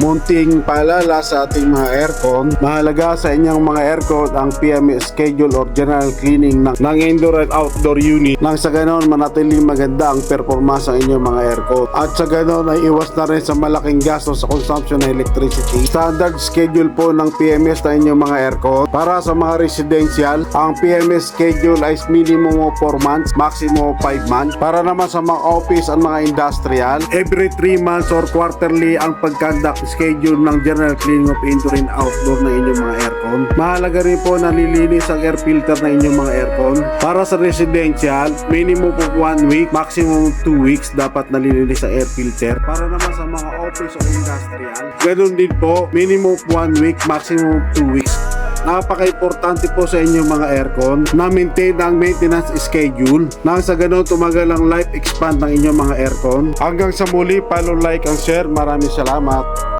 Munting paalala sa ating mga aircon, mahalaga sa inyong mga aircon ang PMS schedule or general cleaning ng indoor and outdoor unit nang sa ganon manatiling maganda ang performance ng inyong mga aircon. At sa ganon ay iwas na rin sa malaking gastos sa consumption ng electricity. Standard schedule po ng PMS ng inyong mga aircon. Para sa mga residential, ang PMS schedule ay minimum of 4 months, maximum of 5 months. Para naman sa mga office at mga industrial, every 3 months or quarterly ang pagkandak schedule ng general cleaning of indoor and outdoor ng inyong mga aircon. Mahalaga rin po na nililinis ang air filter ng inyong mga aircon. Para sa residential, minimum of 1 week, maximum of 2 weeks dapat nalilinis ang air filter. Para naman sa mga office o industrial, ganoon din po, minimum of 1 week, maximum of 2 weeks. Napaka-importante po sa inyong mga aircon na maintain ang maintenance schedule nang sa ganun tumagal ang life expand ng inyong mga aircon. Hanggang sa muli, follow, like, and share. Maraming salamat.